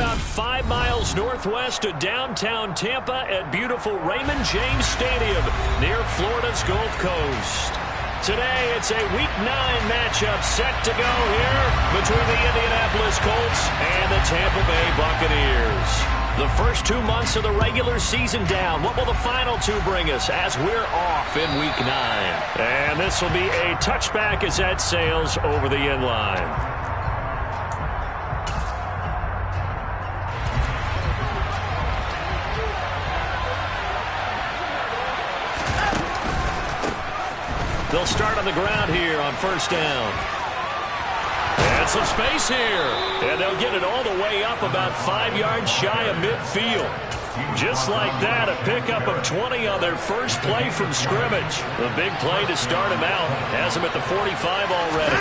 about 5 miles northwest of downtown Tampa at beautiful Raymond James Stadium near Florida's Gulf Coast. Today, it's a Week 9 matchup set to go here between the Indianapolis Colts and the Tampa Bay Buccaneers. The first 2 months of the regular season down. What will the final 2 bring us as we're off in Week 9? And this will be a touchback as that sails over the end line. They'll start on the ground here on first down. And some space here. And they'll get it all the way up about 5 yards shy of midfield. Just like that, a pickup of 20 on their first play from scrimmage. The big play to start him out. Has him at the 45 already.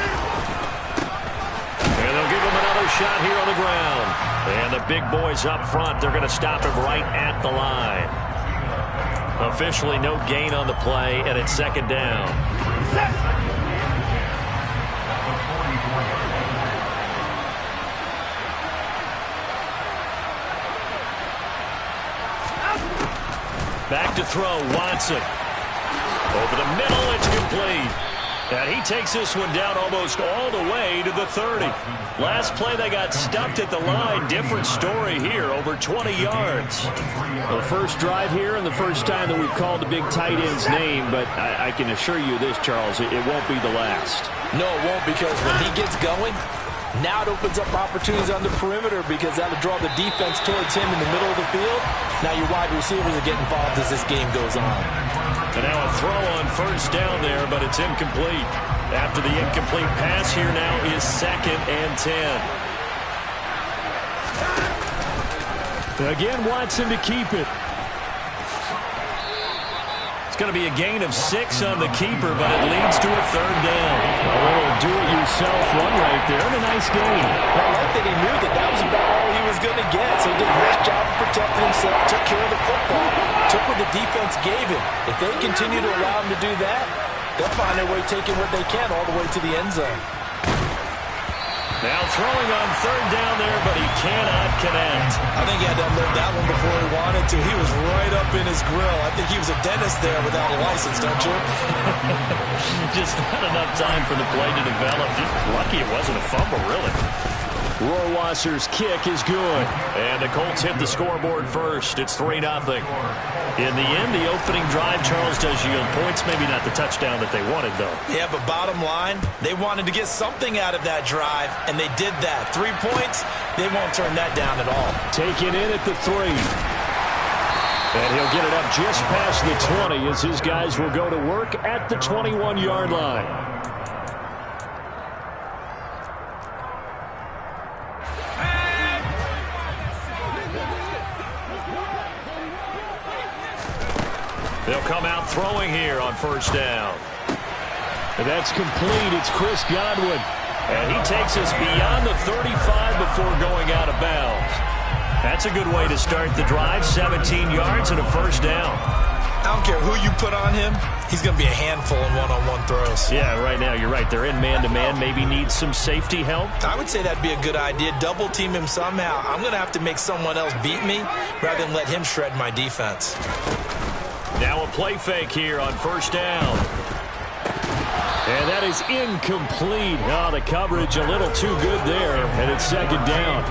And they'll give him another shot here on the ground. And the big boys up front, they're going to stop him right at the line. Officially no gain on the play, and it's second down. Back to throw, Watson. Over the middle, it's complete. And he takes this one down almost all the way to the 30. Last play, they got stuffed at the line. Different story here, over 20 yards. Well, the first drive here and the first time that we've called the big tight end's name, but I can assure you this, Charles, it won't be the last. No, it won't, because when he gets going, now it opens up opportunities on the perimeter because that'll draw the defense towards him in the middle of the field. Now your wide receivers are getting involved as this game goes on. And now a throw on first down there, but it's incomplete. After the incomplete pass, here now is second and 10. Again, Watson to keep it. It's going to be a gain of 6 on the keeper, but it leads to a third down. A little do-it-yourself run right there, and a nice gain. I like that he knew that was about all he was going to get, so he did a nice job of protecting himself, took care of the football, took what the defense gave him. If they continue to allow him to do that, they'll find their way taking what they can all the way to the end zone. Now throwing on third down there, but he cannot connect. I think he had to unload that one before he wanted to. He was right up in his grill. I think he was a dentist there without a license, don't you? Just not enough time for the play to develop. Just lucky it wasn't a fumble, really. Rohrwasser's kick is good. And the Colts hit the scoreboard first. It's 3-0. In the end, the opening drive, Charles, does yield points. Maybe not the touchdown that they wanted, though. Yeah, but bottom line, they wanted to get something out of that drive, and they did that. 3 points, they won't turn that down at all. Taken in at the 3. And he'll get it up just past the 20 as his guys will go to work at the 21-yard line. They'll come out throwing here on first down. And that's complete. It's Chris Godwin. And he takes us beyond the 35 before going out of bounds. That's a good way to start the drive. 17 yards and a first down. I don't care who you put on him. He's going to be a handful in one-on-one throws. Yeah, right now you're right. They're in man-to-man. Maybe needs some safety help. I would say that'd be a good idea. Double team him somehow. I'm going to have to make someone else beat me rather than let him shred my defense. Now a play fake here on first down. And that is incomplete. Oh, the coverage a little too good there. And it's second down.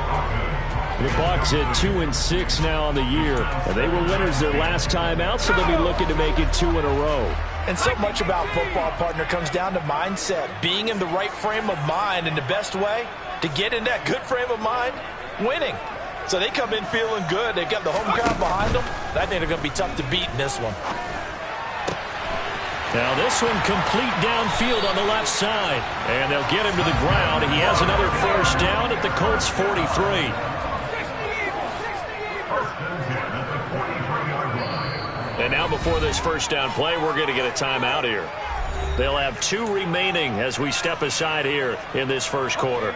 The Bucs at 2-6 now on the year. And they were winners their last time out, so they'll be looking to make it 2 in a row. And so much about football, partner, comes down to mindset. Being in the right frame of mind, and the best way to get in that good frame of mind, winning. So they come in feeling good. They've got the home crowd behind them. I think they're going to be tough to beat in this one. Now this one complete downfield on the left side. And they'll get him to the ground. He has another first down at the Colts 43. And now before this first down play, we're going to get a timeout here. They'll have 2 remaining as we step aside here in this first quarter.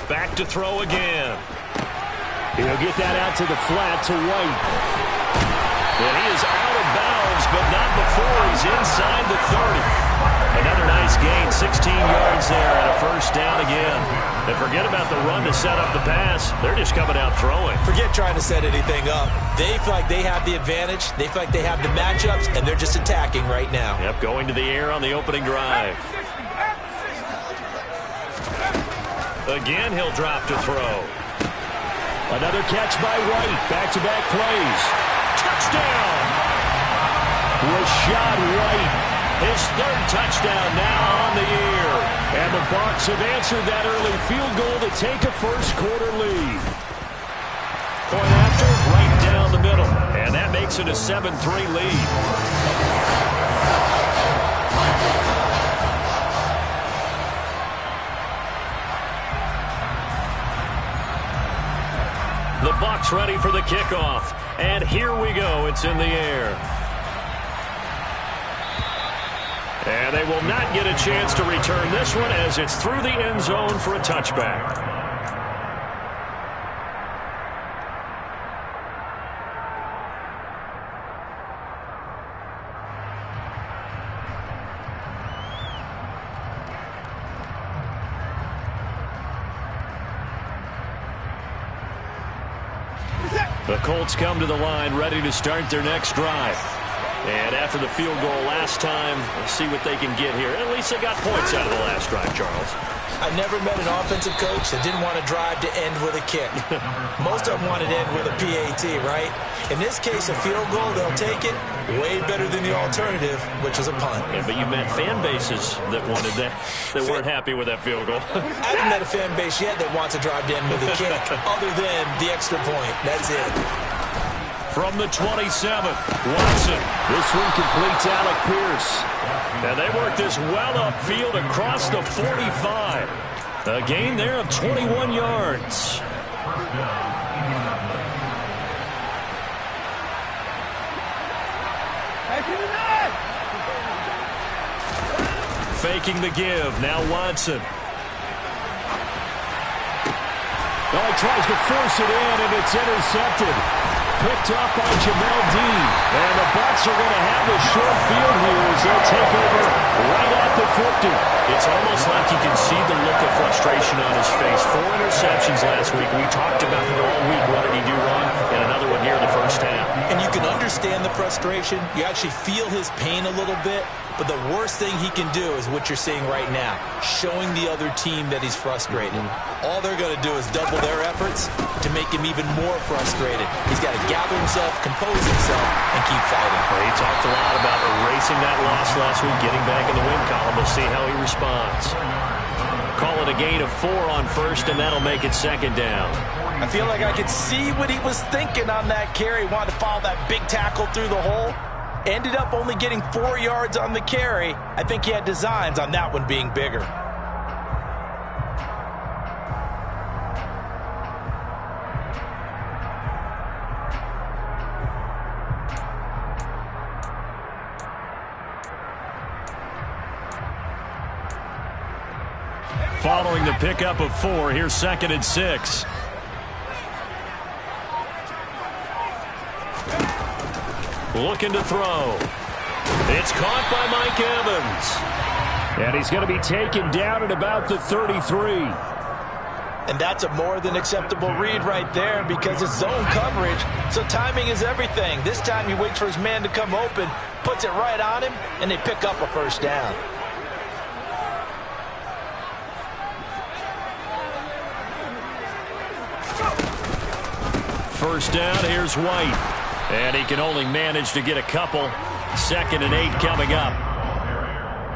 Back to throw again. He'll get that out to the flat to White. And he is out of bounds but not before he's inside the 30. Another nice gain, 16 yards there and a first down again. And forget about the run to set up the pass. They're just coming out throwing. Forget trying to set anything up. They feel like they have the advantage. They feel like they have the matchups, and they're just attacking right now. Yep, going to the air on the opening drive. Again, he'll drop to throw. Another catch by White. Back-to-back plays. Touchdown! Rashad White. His third touchdown now on the year. And the Bucs have answered that early field goal to take a first-quarter lead. Point after, right down the middle. And that makes it a 7-3 lead. The Bucs ready for the kickoff. And here we go. It's in the air. And they will not get a chance to return this one as it's through the end zone for a touchback. The Colts come to the line ready to start their next drive. And after the field goal last time, we'll see what they can get here. At least they got points out of the last drive, Charles. I never met an offensive coach that didn't want to drive to end with a kick. Most of them wanted to end with a PAT, right? In this case, a field goal, they'll take it. Way better than the alternative, which is a punt. Yeah, but you met fan bases that wanted that, that weren't happy with that field goal. I haven't met a fan base yet that wants to drive to end with a kick, other than the extra point. That's it. From the 27, Watson. This one completes Alec Pierce. And they work this well upfield across the 45. A gain there of 21 yards. Faking the give. Now Watson. Well, he tries to force it in, and it's intercepted. Picked off by Jamel Dean. And the Bucs are going to have the short field here as they'll take over right at the 50. It's almost like you can see the look of frustration on his face. 4 interceptions last week. We talked about it all week. What did he do wrong? And another one here in the first half. And you can understand the frustration. You actually feel his pain a little bit. But the worst thing he can do is what you're seeing right now, showing the other team that he's frustrated. All they're going to do is double their efforts to make him even more frustrated. He's got to gather himself, compose himself, and keep fighting. Well, he talked a lot about erasing that loss last week, getting back in the win column. We'll see how he responds. Call it a gain of 4 on first, and that'll make it second down. I feel like I could see what he was thinking on that carry. He wanted to follow that big tackle through the hole. Ended up only getting 4 yards on the carry. I think he had designs on that one being bigger. Following the pickup of 4, here's 2nd and 6. Looking to throw. It's caught by Mike Evans. And he's going to be taken down at about the 33. And that's a more than acceptable read right there because it's zone coverage, so timing is everything. This time he waits for his man to come open, puts it right on him, and they pick up a first down. First down, here's White. And he can only manage to get a couple. 2nd and 8 coming up.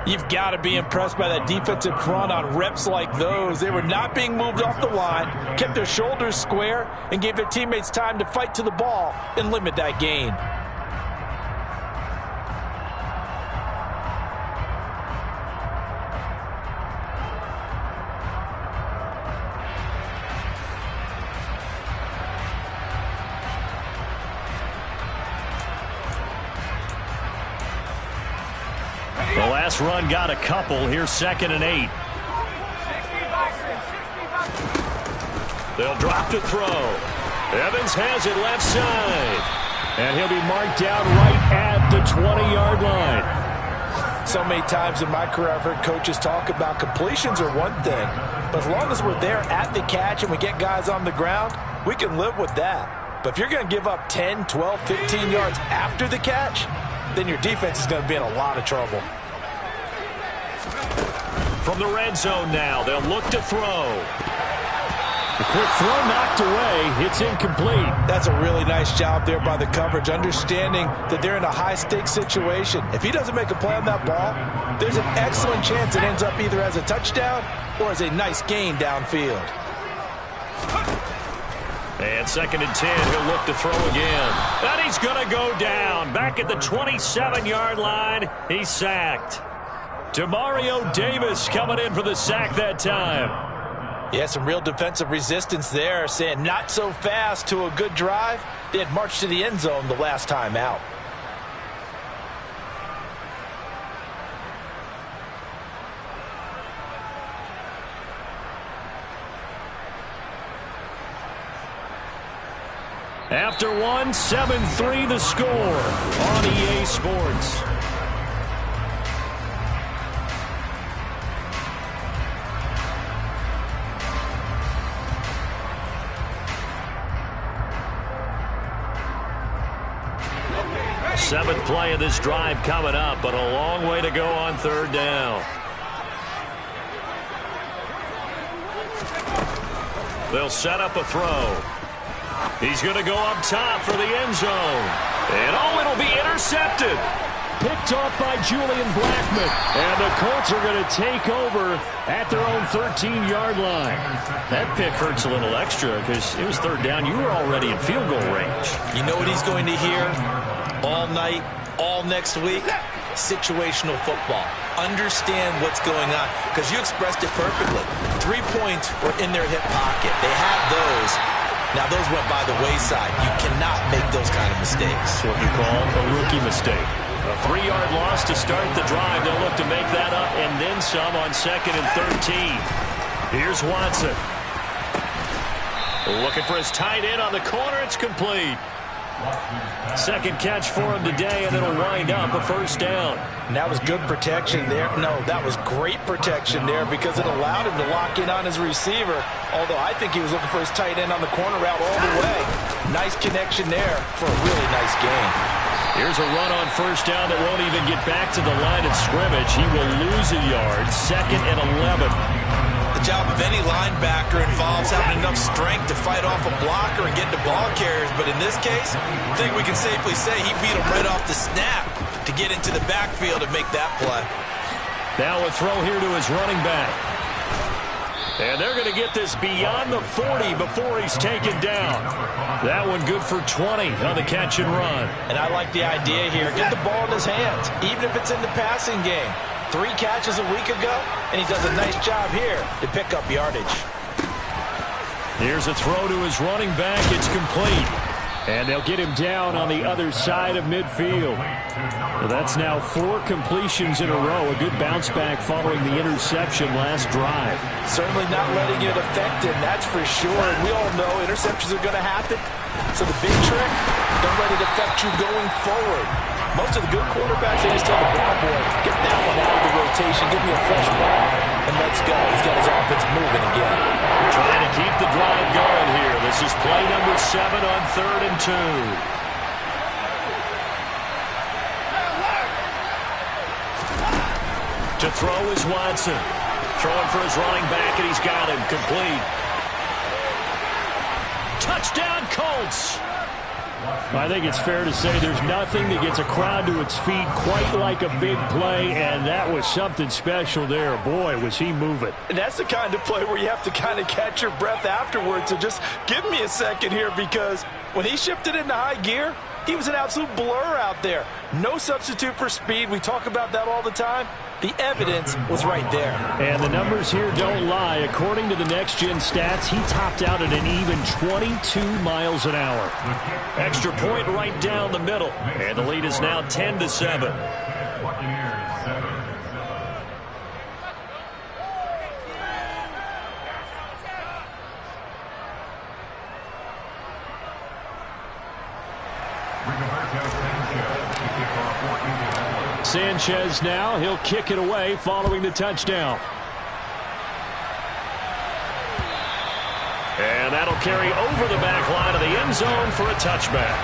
You've got to be impressed by that defensive front on reps like those. They were not being moved off the line, kept their shoulders square, and gave their teammates time to fight to the ball and limit that gain. The last run got a couple. Here's 2nd and 8. They'll drop to throw. Evans has it left side. And he'll be marked down right at the 20-yard line. So many times in my career I've heard coaches talk about completions are one thing, but as long as we're there at the catch and we get guys on the ground, we can live with that. But if you're going to give up 10, 12, 15 yards after the catch, then your defense is going to be in a lot of trouble. From the red zone now, they'll look to throw. The quick throw knocked away. It's incomplete. That's a really nice job there by the coverage, understanding that they're in a high-stakes situation. If he doesn't make a play on that ball, there's an excellent chance it ends up either as a touchdown or as a nice gain downfield. And 2nd and 10, he'll look to throw again. And he's going to go down. Back at the 27-yard line, he's sacked. Demario Davis coming in for the sack that time. Yeah, some real defensive resistance there, saying not so fast to a good drive. They had marched to the end zone the last time out. After one, 7-3 the score on EA Sports. Seventh play of this drive coming up, but a long way to go on 3rd down. They'll set up a throw. He's going to go up top for the end zone. And it'll be intercepted. Picked off by Julian Blackmon. And the Colts are going to take over at their own 13-yard line. That pick hurts a little extra because it was 3rd down. You were already in field goal range. You know what he's going to hear all night, all next week? Situational football. Understand what's going on, because you expressed it perfectly. 3 points were in their hip pocket. They had those. Now, those went by the wayside. You cannot make those kind of mistakes. What you call a rookie mistake. A 3-yard loss to start the drive. They'll look to make that up and then some on 2nd and 13. Here's Watson. Looking for his tight end on the corner. It's complete. Second catch for him today, and it'll wind up a 1st down. And that was good protection there. No, that was great protection there because it allowed him to lock in on his receiver, although I think he was looking for his tight end on the corner route all the way. Nice connection there for a really nice gain. Here's a run on 1st down that won't even get back to the line of scrimmage. He will lose a yard. 2nd and 11. The job of any linebacker involves having enough strength to fight off a blocker and get to ball carriers, but in this case, I think we can safely say he beat him right off the snap to get into the backfield and make that play. Now a throw here to his running back. And they're going to get this beyond the 40 before he's taken down. That one good for 20 on the catch and run. And I like the idea here. Get the ball in his hands, even if it's in the passing game. 3 catches a week ago, and he does a nice job here to pick up yardage. Here's a throw to his running back. It's complete. And they'll get him down on the other side of midfield. Well, that's now 4 completions in a row. A good bounce back following the interception last drive. Certainly not letting it affect him, that's for sure. And we all know interceptions are going to happen. So the big trick, don't let it affect you going forward. Most of the good quarterbacks, they just tell the ball boy, get that one out of the rotation, give me a fresh ball, and let's go. He's got his offense moving again. Trying to keep the drive going here. This is play number 7 on 3rd and 2. To throw is Watson. Throwing for his running back, and he's got him complete. Touchdown, Colts. I think it's fair to say there's nothing that gets a crowd to its feet quite like a big play, and that was something special there. Boy, was he moving. And that's the kind of play where you have to kind of catch your breath afterwards. So just give me a second here, because when he shifted into high gear, he was an absolute blur out there. No substitute for speed. We talk about that all the time. The evidence was right there. And the numbers here don't lie. According to the next-gen stats, he topped out at an even 22 miles an hour. Extra point right down the middle. And the lead is now 10-7. Sanchez now. He'll kick it away following the touchdown. And that'll carry over the back line of the end zone for a touchback.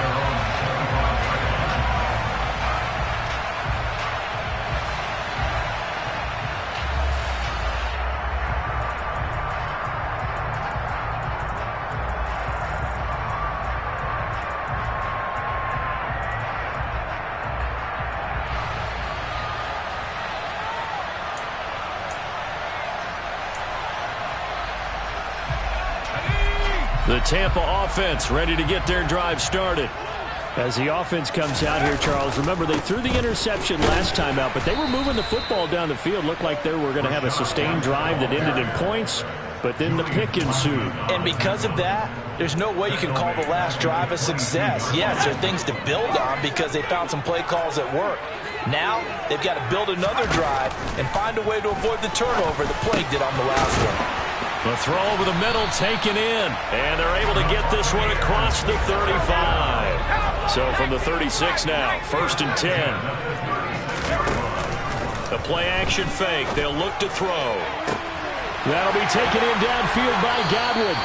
The Tampa offense ready to get their drive started. As the offense comes out here, Charles, remember they threw the interception last time out, but they were moving the football down the field. Looked like they were going to have a sustained drive that ended in points, but then the pick ensued. And because of that, there's no way you can call the last drive a success. Yes, there are things to build on because they found some play calls that work. Now they've got to build another drive and find a way to avoid the turnover that plagued it on the last one. The throw over the middle taken in, and they're able to get this one across the 35. So from the 36 now, 1st and 10. The play-action fake. They'll look to throw. That'll be taken in downfield by Godwin.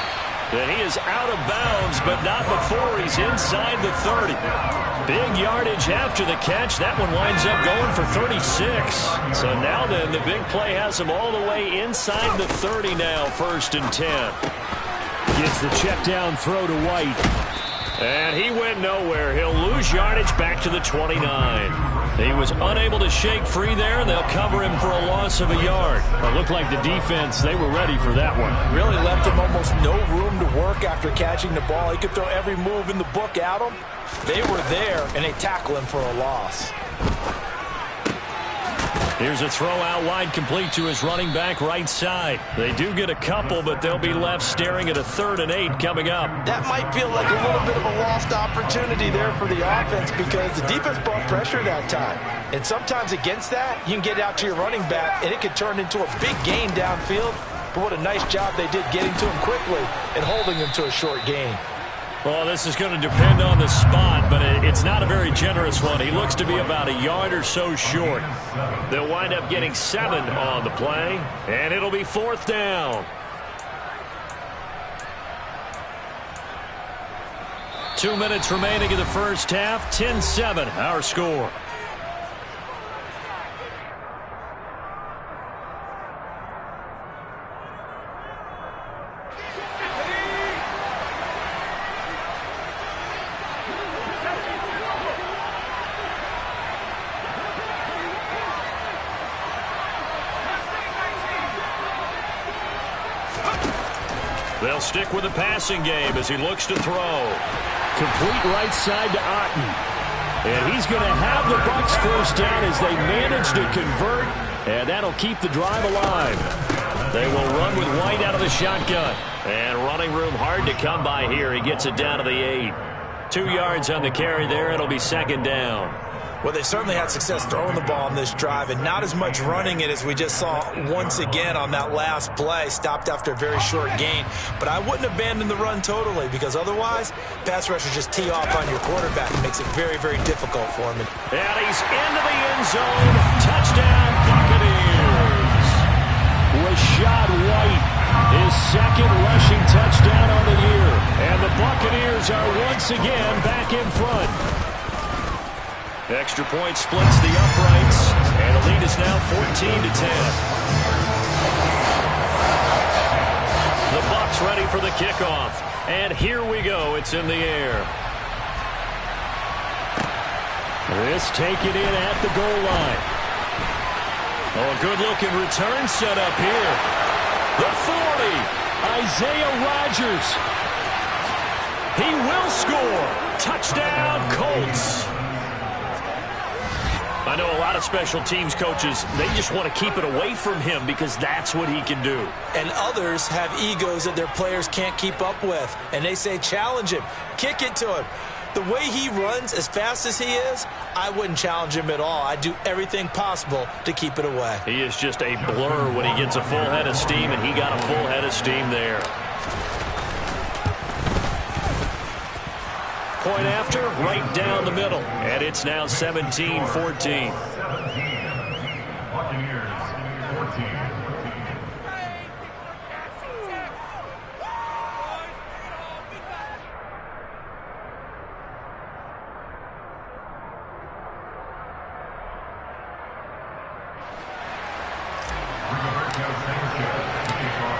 And he is out of bounds, but not before he's inside the 30. Big yardage after the catch. That one winds up going for 36. So now then, the big play has him all the way inside the 30 now, 1st and 10. Gets the check down throw to White. And he went nowhere. He'll lose yardage back to the 29. He was unable to shake free there, and they'll cover him for a loss of a yard. It looked like the defense, they were ready for that one. Really left him almost no room to work after catching the ball. He could throw every move in the book at him. They were there, and they tackle him for a loss. Here's a throw out wide, complete to his running back right side. They do get a couple, but they'll be left staring at a 3rd and 8 coming up. That might feel like a little bit of a lost opportunity there for the offense because the defense brought pressure that time. And sometimes against that, you can get out to your running back, and it could turn into a big gain downfield. But what a nice job they did getting to him quickly and holding him to a short gain. Well, this is going to depend on the spot, but it's not a very generous one. He looks to be about a yard or so short. They'll wind up getting 7 on the play, and it'll be 4th down. 2 minutes remaining in the first half. 10-7, our score. They'll stick with the passing game as he looks to throw. Complete right side to Otten. And he's going to have the Bucs first down as they manage to convert. And that'll keep the drive alive. They will run with White out of the shotgun. And running room hard to come by here. He gets it down to the 8. 2 yards on the carry there. It'll be 2nd down. Well, they certainly had success throwing the ball on this drive and not as much running it as we just saw once again on that last play. Stopped after a very short gain. But I wouldn't abandon the run totally because otherwise, pass rushers just tee off on your quarterback. It makes it very, very difficult for him. And he's into the end zone. Touchdown, Buccaneers. Rashad White, his 2nd rushing touchdown on the year. And the Buccaneers are once again back in front. Extra point splits the uprights, and the lead is now 14-10. The Bucs ready for the kickoff, and here we go. It's in the air. This taken in at the goal line. Oh, a good-looking return set up here. The 40. Isaiah Rodgers. He will score. Touchdown, Colts. I know a lot of special teams coaches, they just want to keep it away from him because that's what he can do. And others have egos that their players can't keep up with. And they say, challenge him, kick it to him. The way he runs as fast as he is, I wouldn't challenge him at all. I'd do everything possible to keep it away. He is just a blur when he gets a full head of steam, and he got a full head of steam there. Point after, right down the middle. And it's now 17-14. Buccaneers, 14.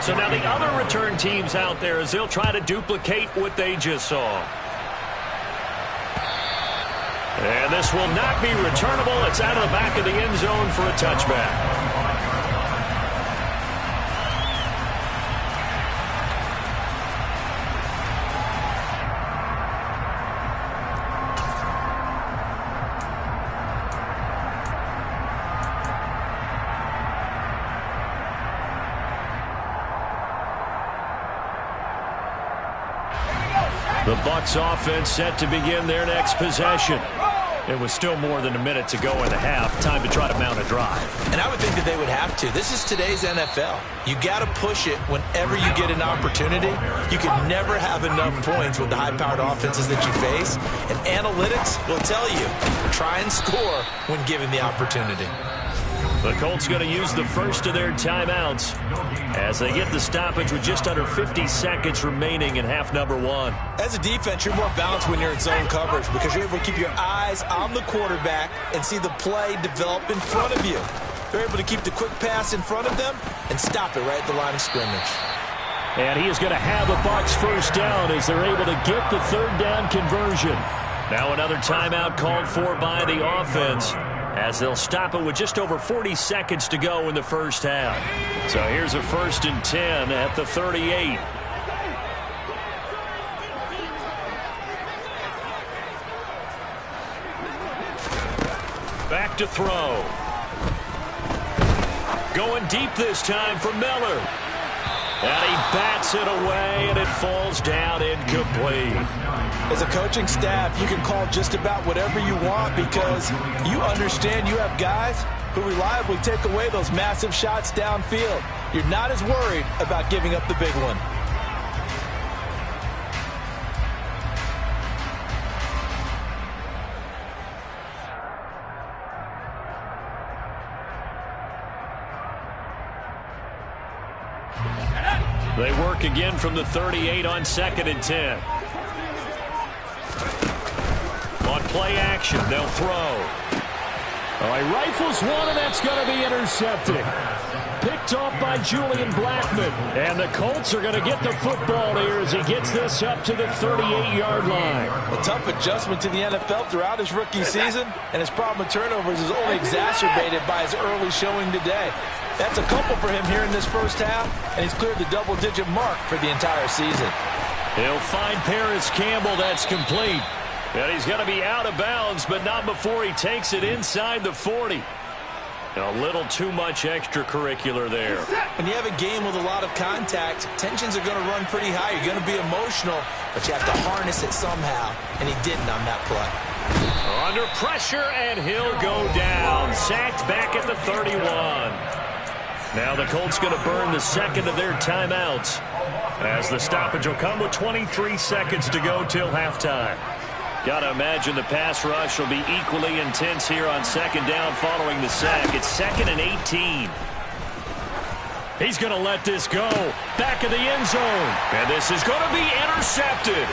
So now the other return teams out there as they'll try to duplicate what they just saw. And this will not be returnable. It's out of the back of the end zone for a touchback. The Bucs offense set to begin their next possession. It was still more than a minute to go in the half. Time to try to mount a drive. And I would think that they would have to. This is today's NFL. You got to push it whenever you get an opportunity. You can never have enough points with the high-powered offenses that you face. And analytics will tell you, try and score when given the opportunity. The Colts going to use the first of their timeouts as they get the stoppage with just under 50 seconds remaining in half number one. As a defense, you're more balanced when you're in zone coverage because you're able to keep your eyes on the quarterback and see the play develop in front of you. They're able to keep the quick pass in front of them and stop it right at the line of scrimmage. And he is going to have a Bucs first down as they're able to get the third down conversion. Now another timeout called for by the offense, as they'll stop it with just over 40 seconds to go in the first half. So here's a 1st and 10 at the 38. Back to throw. Going deep this time for Miller. And he bats it away, and it falls down incomplete. As a coaching staff, you can call just about whatever you want because you understand you have guys who reliably take away those massive shots downfield. You're not as worried about giving up the big one. They work again from the 38 on 2nd and 10. On play action, they'll throw. All right, rifles one, and that's going to be intercepted. Picked off by Julian Blackman. And the Colts are going to get the football here as he gets this up to the 38-yard line. A tough adjustment to the NFL throughout his rookie season, and his problem with turnovers is only exacerbated by his early showing today. That's a couple for him here in this first half, and he's cleared the double-digit mark for the entire season. He'll find Paris Campbell. That's complete. And he's going to be out of bounds, but not before he takes it inside the 40. A little too much extracurricular there. When you have a game with a lot of contact, tensions are going to run pretty high. You're going to be emotional, but you have to harness it somehow, and he didn't on that play. Under pressure, and he'll go down. Sacked back at the 31. Now the Colts going to burn the second of their timeouts as the stoppage will come with 23 seconds to go till halftime. Got to imagine the pass rush will be equally intense here on 2nd down following the sack. It's 2nd and 18. He's going to let this go. Back of the end zone. And this is going to be intercepted.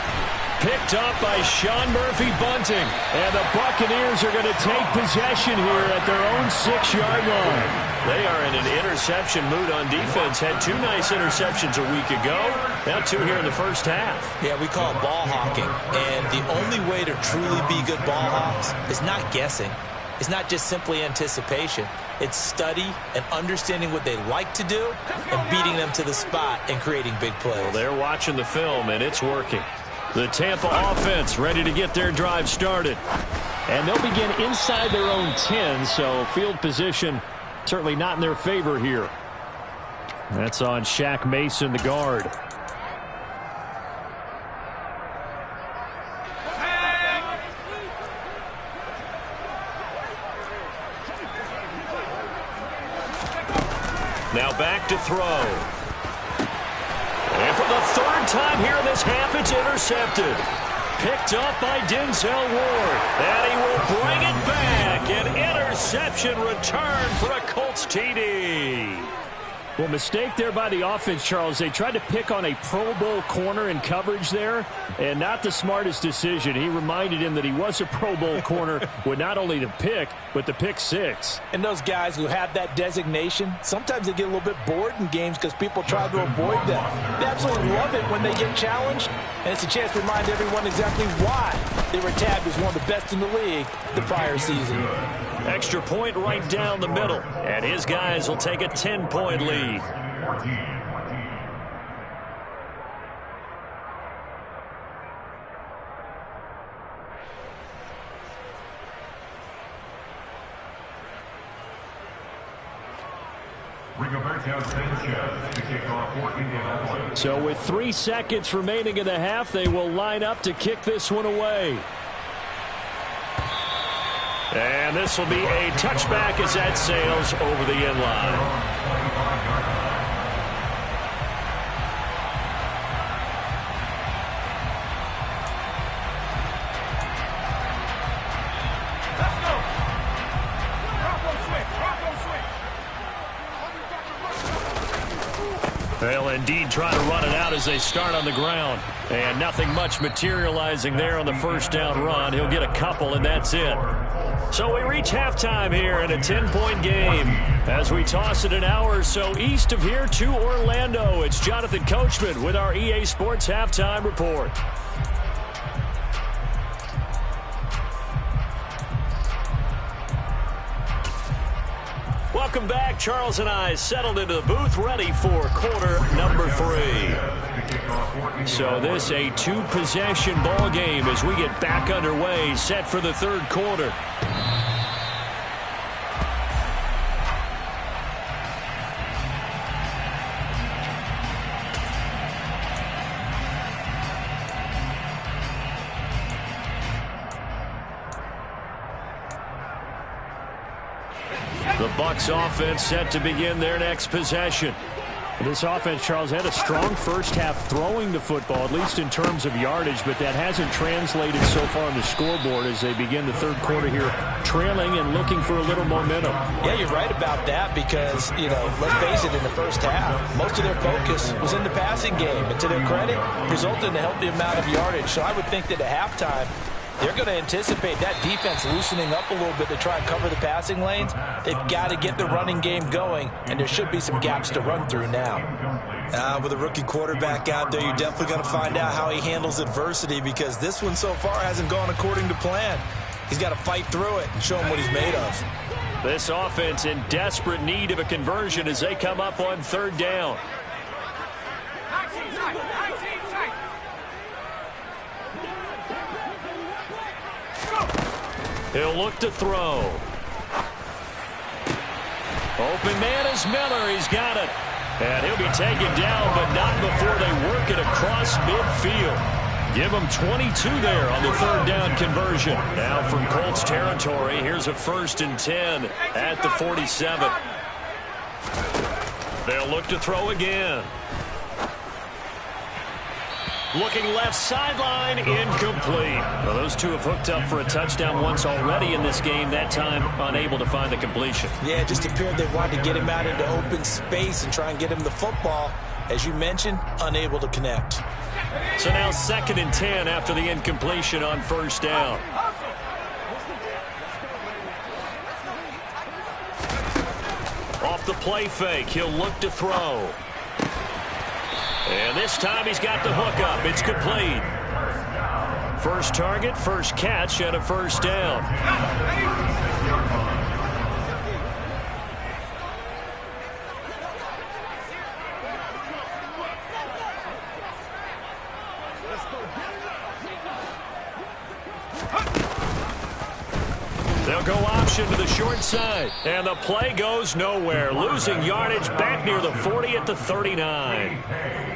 Picked up by Sean Murphy-Bunting. And the Buccaneers are going to take possession here at their own 6-yard line. They are in an interception mood on defense. Had 2 nice interceptions a week ago. Now 2 here in the first half. Yeah, we call it ball hawking. And the only way to truly be good ball hawks is not guessing. It's not just simply anticipation. It's study and understanding what they like to do and beating them to the spot and creating big plays. Well, they're watching the film, and it's working. The Tampa offense ready to get their drive started. And they'll begin inside their own 10, so field position certainly not in their favor here. That's on Shaq Mason, the guard. Now back to throw. And for the 3rd time here in this half, it's intercepted. Picked up by Denzel Ward. And he will bring it back. An interception return for a Colts TD. Well, mistake there by the offense, Charles. They tried to pick on a Pro Bowl corner in coverage there, and not the smartest decision. He reminded him that he was a Pro Bowl corner with not only the pick, but the pick six. And those guys who have that designation, sometimes they get a little bit bored in games because people try to avoid them. They absolutely love it when they get challenged, and it's a chance to remind everyone exactly why they were tabbed as one of the best in the league the prior season. Extra point right down the middle, and his guys will take a 10-point lead. So with 3 seconds remaining in the half, they will line up to kick this one away. And this will be a touchback as that sails over the end line. They'll indeed try to run it out as they start on the ground. And nothing much materializing there on the first down run. He'll get a couple, and that's it. So we reach halftime here in a 10-point game. As we toss it an hour or so east of here to Orlando, it's Jonathan Coachman with our EA Sports Halftime Report. Welcome back. Charles and I settled into the booth, ready for quarter number 3. So this a two-possession ball game as we get back underway, set for the third quarter. The Bucs offense set to begin their next possession. This offense, Charles, had a strong first half throwing the football, at least in terms of yardage, but that hasn't translated so far on the scoreboard as they begin the third quarter here, trailing and looking for a little momentum. Yeah, you're right about that because, let's face it, in the first half, most of their focus was in the passing game. And to their credit, resulted in a healthy amount of yardage. So I would think that at halftime, they're going to anticipate that defense loosening up a little bit to try and cover the passing lanes. They've got to get the running game going, and there should be some gaps to run through now. With a rookie quarterback out there, you're definitely going to find out how he handles adversity because this one so far hasn't gone according to plan. He's got to fight through it and show him what he's made of. This offense in desperate need of a conversion as they come up on third down. He'll look to throw. Open man is Miller. He's got it. And he'll be taken down, but not before they work it across midfield. Give him 22 there on the third down conversion. Now from Colts territory, here's a 1st and 10 at the 47. They'll look to throw again. Looking left sideline, incomplete. Well, those two have hooked up for a touchdown once already in this game, that time unable to find the completion. Yeah, it just appeared they wanted to get him out into open space and try and get him the football. As you mentioned, unable to connect. So now 2nd and 10 after the incompletion on first down. Off the play fake, he'll look to throw. And this time he's got the hook up. It's complete. First target, first catch, and a first down. They'll go option to the short side. And the play goes nowhere. Losing yardage back near the 40 at the 39.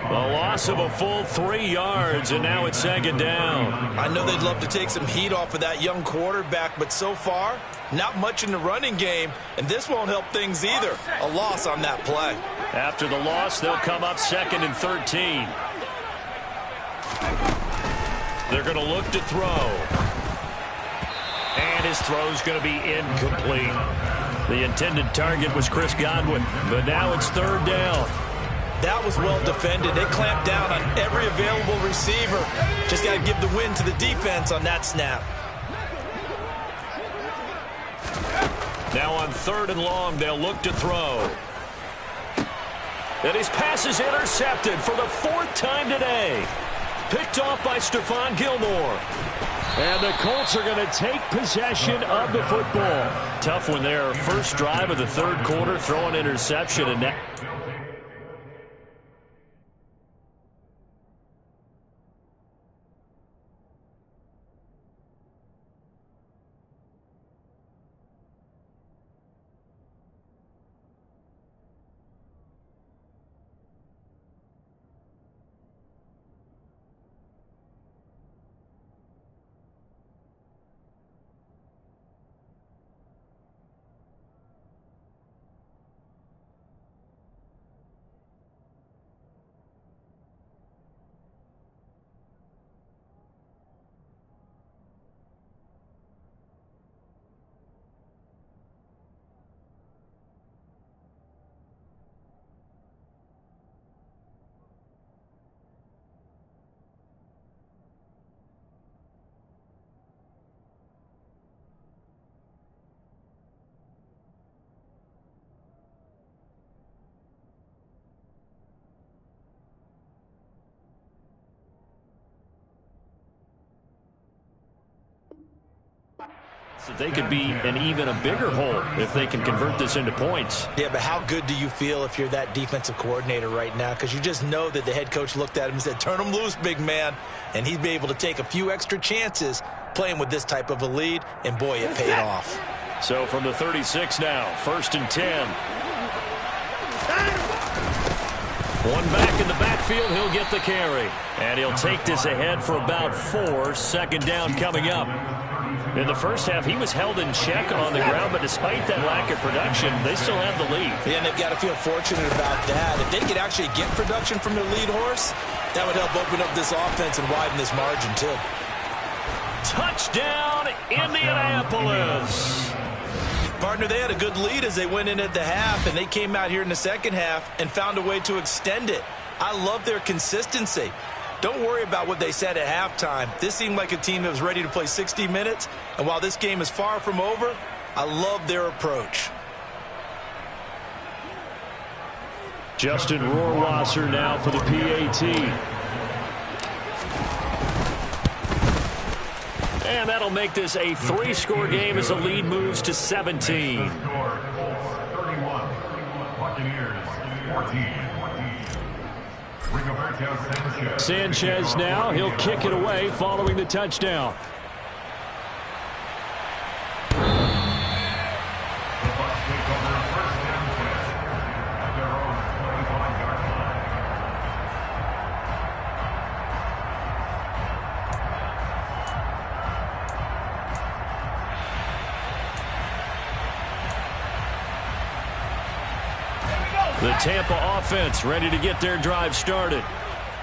A loss of a full 3 yards, and now it's 2nd down. I know they'd love to take some heat off of that young quarterback, but so far, not much in the running game, and this won't help things either. A loss on that play. After the loss, they'll come up 2nd and 13. They're going to look to throw. And And his throw's going to be incomplete. The intended target was Chris Godwin, but now it's third down. That was well defended. They clamped down on every available receiver. Just got to give the win to the defense on that snap. Now on third and long, they'll look to throw. And his pass is intercepted for the fourth time today. Picked off by Stephon Gilmore. And the Colts are going to take possession of the football. Tough one there. First drive of the third quarter, throw an interception, and that... So they could be an even a bigger hole if they can convert this into points. Yeah, but how good do you feel if you're that defensive coordinator right now? Because you just know that the head coach looked at him and said, turn him loose, big man. And he'd be able to take a few extra chances playing with this type of a lead. And, boy, it paid off. So from the 36 now, 1st and 10. One back in the backfield, he'll get the carry. And he'll take this ahead for about 4. Second down coming up. In the first half, he was held in check on the ground, but despite that lack of production, they still have the lead. Yeah, and they've got to feel fortunate about that. If they could actually get production from their lead horse, that would help open up this offense and widen this margin, too. Touchdown, Indianapolis. Partner, they had a good lead as they went in at the half, and they came out here in the second half and found a way to extend it. I love their consistency. Don't worry about what they said at halftime. This seemed like a team that was ready to play 60 minutes, and while this game is far from over, I love their approach. Justin Rohrwasser now for the PAT. And that'll make this a 3-score game as the lead moves to 17. 31. Buccaneers 14. Sanchez now. He'll kick it away following the touchdown. The Tampa offense ready to get their drive started.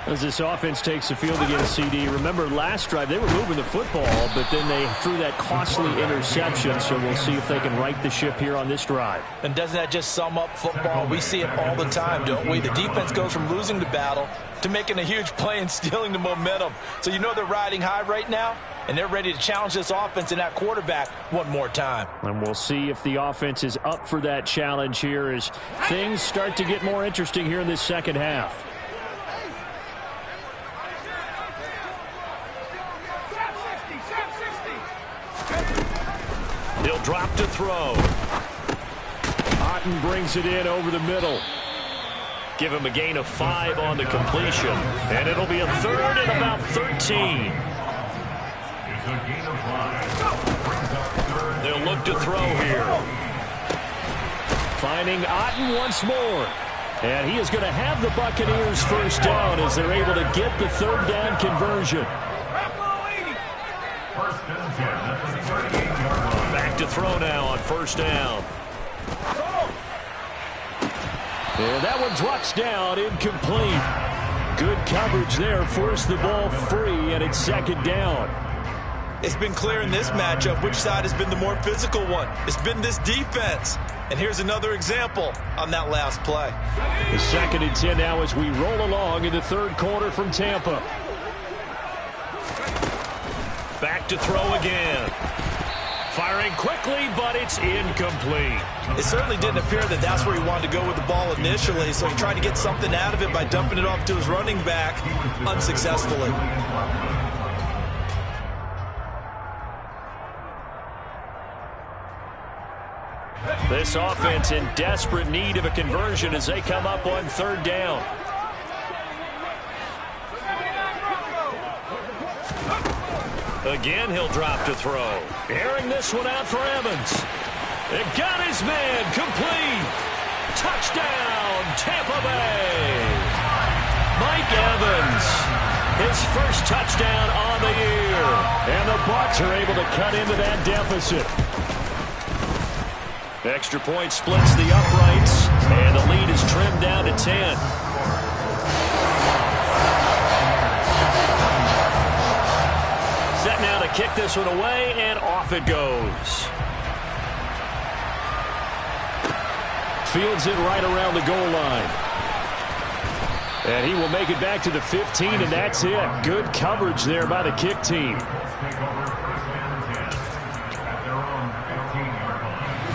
As this offense takes the field again, CD. Remember last drive, they were moving the football, but then they threw that costly interception, so we'll see if they can right the ship here on this drive. And doesn't that just sum up football? We see it all the time, don't we? The defense goes from losing the battle to making a huge play and stealing the momentum. So you know they're riding high right now, and they're ready to challenge this offense and that quarterback one more time. And we'll see if the offense is up for that challenge here as things start to get more interesting here in this second half. He'll drop to throw. Otten brings it in over the middle. Give him a gain of 5 on the completion. And it'll be a 3rd and about 13. They'll look to throw here. Finding Otten once more. And he is going to have the Buccaneers first down as they're able to get the 3rd down conversion. Back to throw now on 1st down. And that one drops down, incomplete. Good coverage there, forced the ball free, and it's 2nd down. It's been clear in this matchup which side has been the more physical one. It's been this defense. And here's another example on that last play. The 2nd and 10 now as we roll along in the third quarter from Tampa. Back to throw again. Firing quickly, but it's incomplete. It certainly didn't appear that that's where he wanted to go with the ball initially, so he tried to get something out of it by dumping it off to his running back unsuccessfully. This offense in desperate need of a conversion as they come up on 3rd down. Again, he'll drop to throw. Airing this one out for Evans. It got his man complete. Touchdown, Tampa Bay. Mike Evans, his first touchdown on the year. And the Bucs are able to cut into that deficit. Extra point splits the uprights, and the lead is trimmed down to 10. Set now to kick this one away, and off it goes. Fields it right around the goal line. And he will make it back to the 15, and that's it. Good coverage there by the kick team.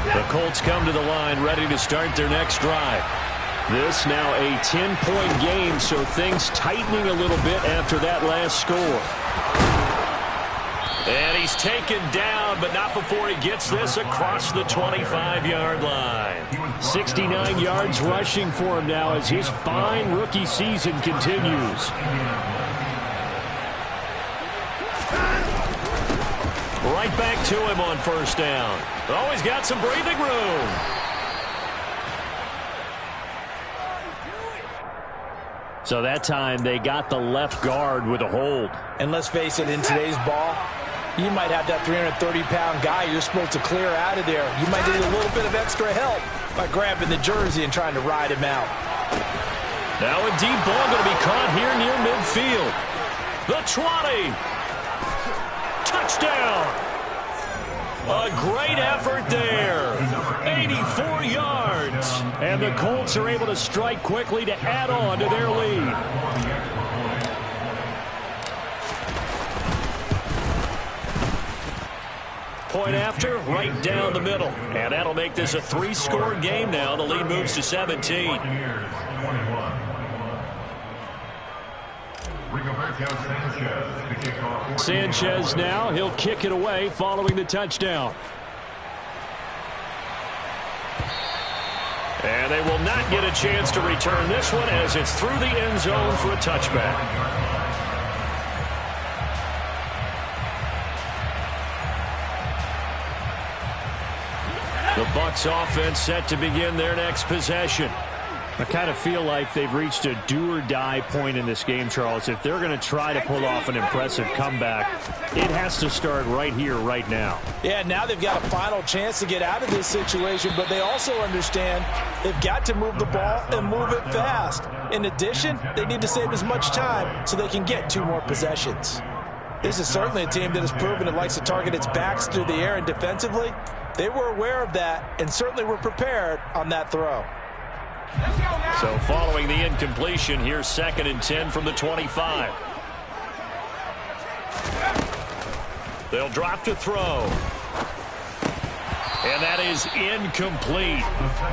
The Colts come to the line ready to start their next drive. This now a 10-point game, so things tightening a little bit after that last score. And he's taken down, but not before he gets this across the 25-yard line. 69 yards rushing for him now as his fine rookie season continues. Right back to him on 1st down. Oh, he's got some breathing room. So that time they got the left guard with a hold. And let's face it, in today's ball, you might have that 330-pound guy you're supposed to clear out of there. You might need a little bit of extra help by grabbing the jersey and trying to ride him out. Now a deep ball going to be caught here near midfield. The 20. Touchdown. A great effort there. 84 yards. And the Colts are able to strike quickly to add on to their lead. Point after, right down the middle. And that'll make this a 3-score game now. The lead moves to 17. Sanchez now, he'll kick it away following the touchdown. And they will not get a chance to return this one as it's through the end zone for a touchback. The Bucs offense set to begin their next possession. I kind of feel like they've reached a do-or-die point in this game, Charles. If they're going to try to pull off an impressive comeback, it has to start right here, right now. Yeah, now they've got a final chance to get out of this situation, but they also understand they've got to move the ball and move it fast. In addition, they need to save as much time so they can get 2 more possessions. This is certainly a team that has proven it likes to target its backs through the air, and defensively, they were aware of that and certainly were prepared on that throw. So following the incompletion, here's 2nd and 10 from the 25. They'll drop to throw. And that is incomplete.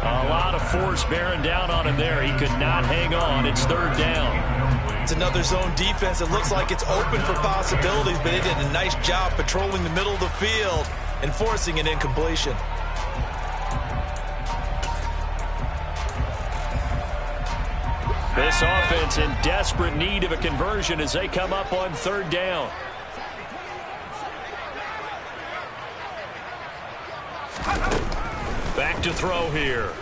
A lot of force bearing down on him there. He could not hang on. It's 3rd down. It's another zone defense. It looks like it's open for possibilities, but they did a nice job patrolling the middle of the field and forcing an incompletion. This offense in desperate need of a conversion as they come up on 3rd down. Back to throw here.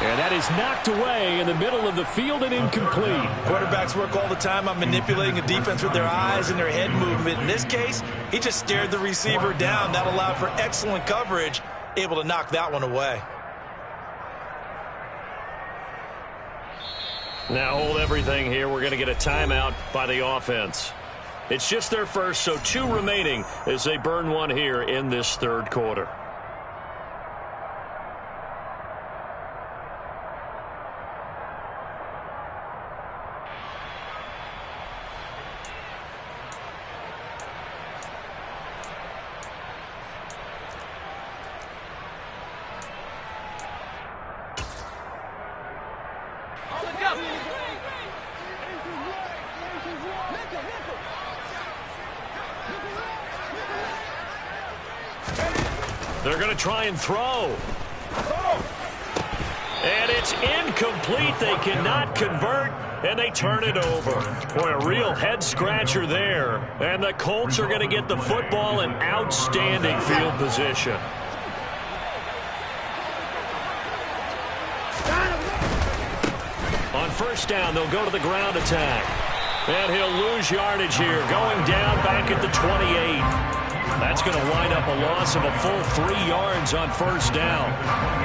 And that is knocked away in the middle of the field and incomplete. Quarterbacks work all the time on manipulating a defense with their eyes and their head movement. In this case, he just stared the receiver down. That allowed for excellent coverage, able to knock that one away. Now hold everything here. We're going to get a timeout by the offense. It's just their first, so 2 remaining as they burn one here in this third quarter. They're going to try and throw. And it's incomplete. They cannot convert, and they turn it over. Boy, a real head-scratcher there. And the Colts are going to get the football in outstanding field position. On first down, they'll go to the ground attack. And he'll lose yardage here, going down back at the 28. That's going to wind up a loss of a full 3 yards on first down.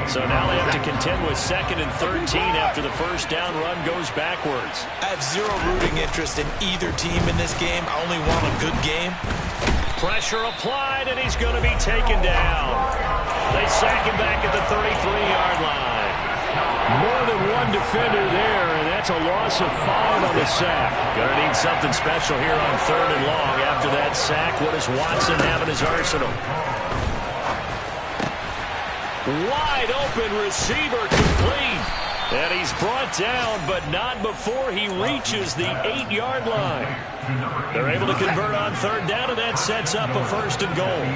So now they have to contend with 2nd and 13 after the first down run goes backwards. I have zero rooting interest in either team in this game. I only want a good game. Pressure applied, and he's going to be taken down. They sack him back at the 33-yard line. More than one defender there, and that's a loss of 5 on the sack. Gonna need something special here on 3rd and long. After that sack, what does Watson have in his arsenal? Wide open receiver complete. And he's brought down, but not before he reaches the 8-yard line. They're able to convert on 3rd down, and that sets up a 1st and goal.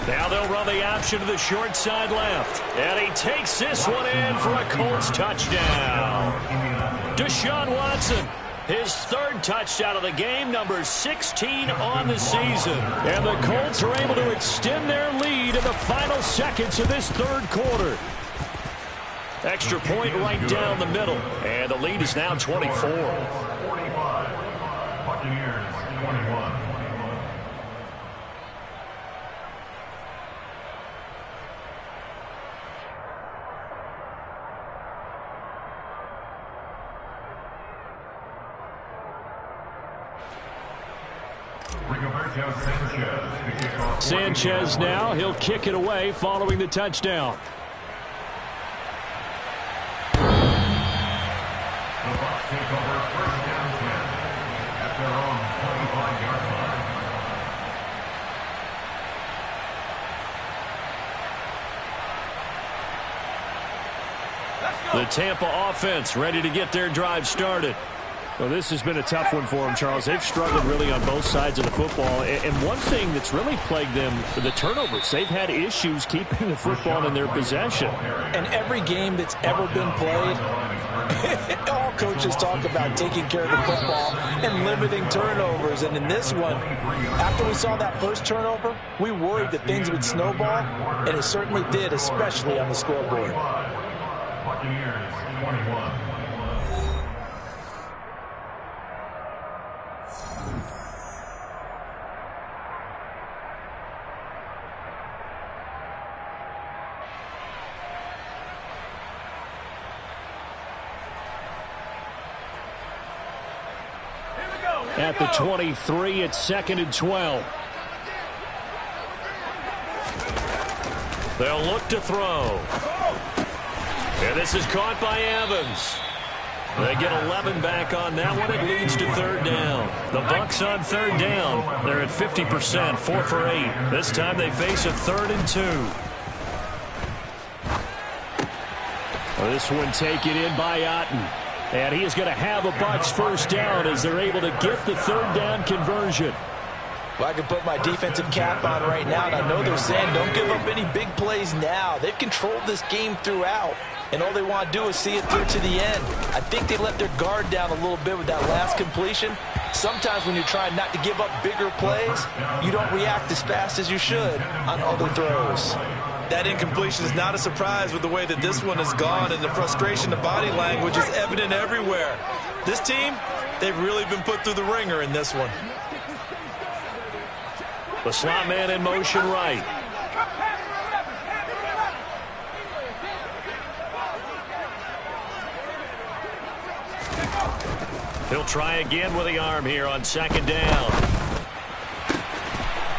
Now they'll run the option to the short side left. And he takes this one in for a Colts touchdown. Deshaun Watson, his 3rd touchdown of the game, number 16 on the season. And the Colts are able to extend their lead in the final seconds of this 3rd quarter. Extra point right down the middle. And the lead is now 24. 45. Buccaneers 21. Sanchez now, he'll kick it away following the touchdown. The Bucs take over 1st down 10 at their own 25-yard line. The Tampa offense ready to get their drive started. Well, this has been a tough one for them, Charles. They've struggled really on both sides of the football. And one thing that's really plagued them, the turnovers. They've had issues keeping the football in their possession. And every game that's ever been played, all coaches talk about taking care of the football and limiting turnovers. And in this one, after we saw that first turnover, we worried that things would snowball, and it certainly did, especially on the scoreboard. Buccaneers 21. At the 23, it's 2nd and 12. They'll look to throw. And this is caught by Evans. They get 11 back on that one. It leads to 3rd down. The Bucs on 3rd down. They're at 50%, 4 for 8. This time they face a 3rd and 2. Well, this one taken in by Otten. And he is going to have a Bucs 1st down as they're able to get the 3rd down conversion. Well, I can put my defensive cap on right now, and I know they're saying don't give up any big plays now. They've controlled this game throughout, and all they want to do is see it through to the end. I think they let their guard down a little bit with that last completion. Sometimes when you're trying not to give up bigger plays, you don't react as fast as you should on other throws. That incompletion is not a surprise with the way that this one has gone, and the frustration, the body language is evident everywhere. This team, they've really been put through the ringer in this one. The slot man in motion right. He'll try again with the arm here on second down.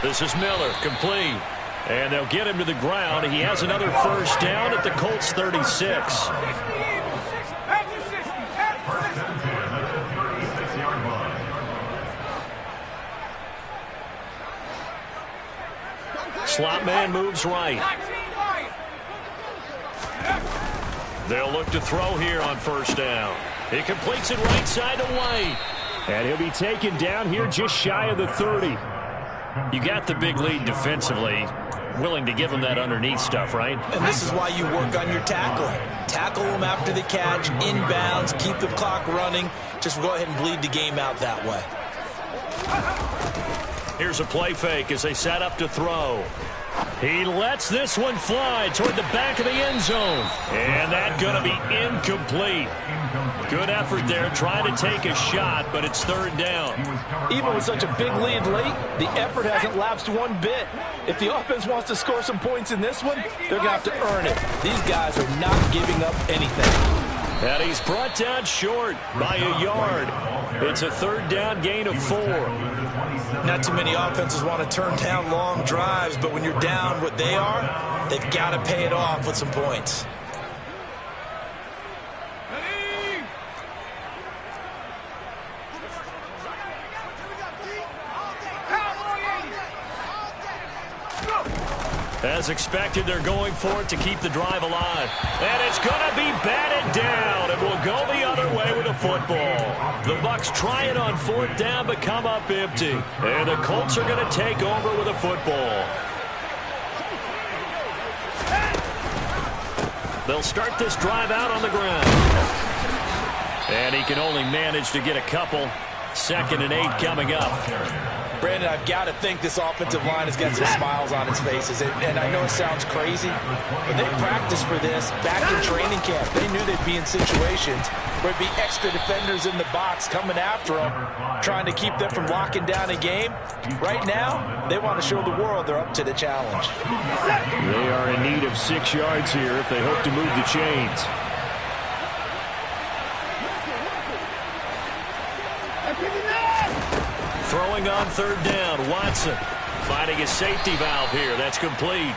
This is Miller, complete. And they'll get him to the ground. He has another first down at the Colts 36. Slot man moves right. They'll look to throw here on first down. He completes it right side to White. And he'll be taken down here just shy of the 30. You got the big lead defensively. Willing to give him that underneath stuff, right? And this is why you work on your tackling. Tackle them after the catch, inbounds, keep the clock running. Just go ahead and bleed the game out that way. Here's a play fake as they set up to throw. He lets this one fly toward the back of the end zone. And that's going to be incomplete. Good effort there, trying to take a shot, but it's third down. Even with such a big lead late, the effort hasn't lapsed one bit. If the offense wants to score some points in this one, they're going to have to earn it. These guys are not giving up anything. And he's brought down short by a yard. It's a third down gain of 4. Not too many offenses want to turn down long drives, but when you're down what they are, they've got to pay it off with some points. As expected, they're going for it to keep the drive alive. And it's going to be batted down. It will go the other way with the football. The Bucs try it on fourth down, but come up empty. And the Colts are going to take over with a football. They'll start this drive out on the ground. And he can only manage to get a couple. 2nd and 8 coming up. Brandon, I've got to think this offensive line has got some smiles on its faces. And I know it sounds crazy, but they practiced for this back in training camp. They knew they'd be in situations where it'd be extra defenders in the box coming after them, trying to keep them from locking down a game. Right now, they want to show the world they're up to the challenge. They are in need of 6 yards here if they hope to move the chains. Throwing on third down, Watson finding his safety valve here. That's complete.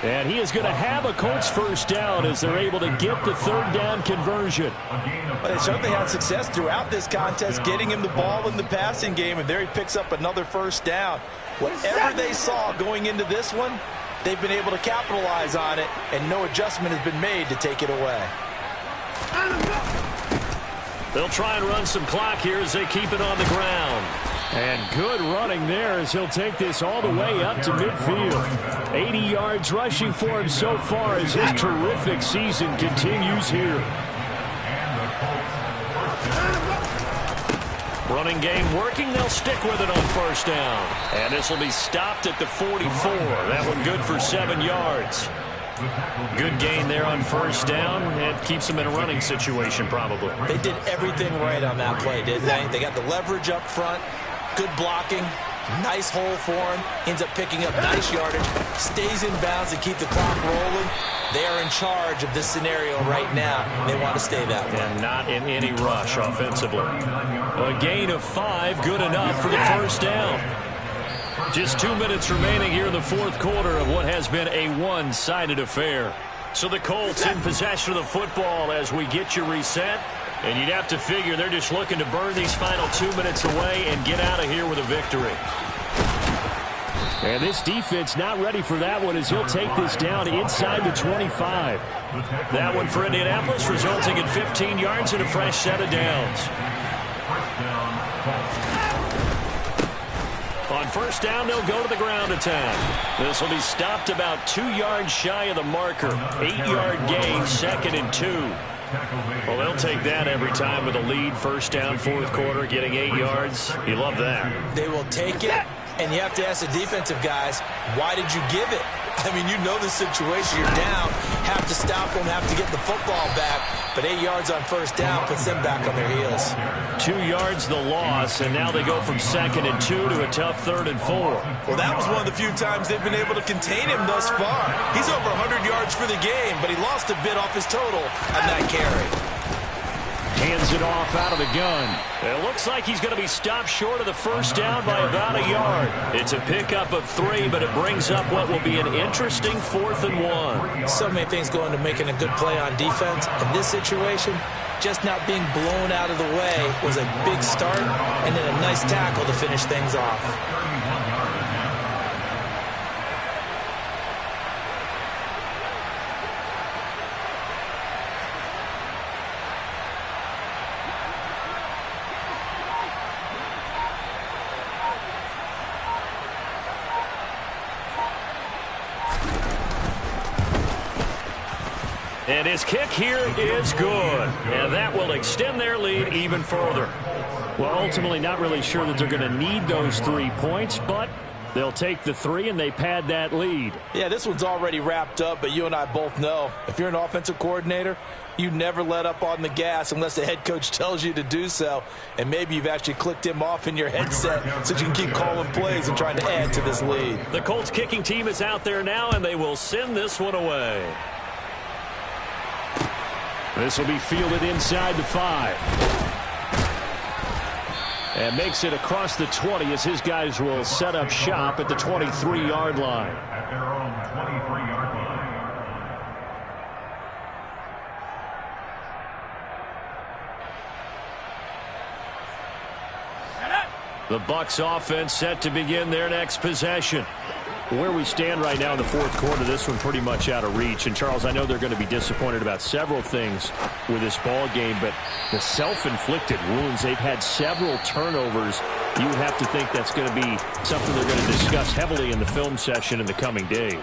And he is going to have a Colts first down as they're able to get the third down conversion. Well, they certainly had success throughout this contest, getting him the ball in the passing game, and there he picks up another first down. Whatever they saw going into this one, they've been able to capitalize on it, and no adjustment has been made to take it away. They'll try and run some clock here as they keep it on the ground. And good running there as he'll take this all the way up to midfield. 80 yards rushing for him so far as his terrific season continues here. Running game working. They'll stick with it on first down. And this will be stopped at the 44. That one good for 7 yards. Good gain there on first down. It keeps them in a running situation probably. They did everything right on that play, didn't they? They got the leverage up front. Good blocking, nice hole for him, ends up picking up nice yardage, stays in bounds and keep the clock rolling. They are in charge of this scenario right now. They want to stay that way. And not in any rush offensively. A gain of 5, good enough for the first down. Just 2 minutes remaining here in the fourth quarter of what has been a one-sided affair. So the Colts in possession of the football as we get you reset. And you'd have to figure they're just looking to burn these final 2 minutes away and get out of here with a victory. And this defense not ready for that one as he'll take this down inside the 25. That one for Indianapolis resulting in 15 yards and a fresh set of downs. On first down, they'll go to the ground attack. This will be stopped about 2 yards shy of the marker. 8-yard gain, 2nd and 2. Well, they'll take that every time with a lead. First down, fourth quarter, getting 8 yards. You love that. They will take it, and you have to ask the defensive guys, why did you give it? I mean, you know the situation. You're down, have to stop them, have to get the football back. But 8 yards on first down puts them back on their heels. 2 yards the loss, and now they go from 2nd and 2 to a tough 3rd and 4. Well, that was one of the few times they've been able to contain him thus far. He's over 100 yards for the game, but he lost a bit off his total on that carry. Hands it off out of the gun. It looks like he's going to be stopped short of the first down by about a yard. It's a pickup of 3, but it brings up what will be an interesting 4th and 1. So many things go into making a good play on defense. In this situation, just not being blown out of the way was a big start, and then a nice tackle to finish things off. And his kick here is good. And that will extend their lead even further. Well, ultimately not really sure that they're going to need those 3 points, but they'll take the 3 and they pad that lead. Yeah, this one's already wrapped up, but you and I both know if you're an offensive coordinator, you never let up on the gas unless the head coach tells you to do so. And maybe you've actually clicked him off in your headset so you can keep calling plays and trying to add to this lead. The Colts kicking team is out there now, and they will send this one away. This will be fielded inside the 5. And makes it across the 20 as his guys will set up shop at the 23-yard line. At their own 23-yard line. The Bucs offense set to begin their next possession. Where we stand right now in the 4th quarter, this one pretty much out of reach. And, Charles, I know they're going to be disappointed about several things with this ball game, but the self-inflicted wounds, they've had several turnovers. You would have to think that's going to be something they're going to discuss heavily in the film session in the coming days.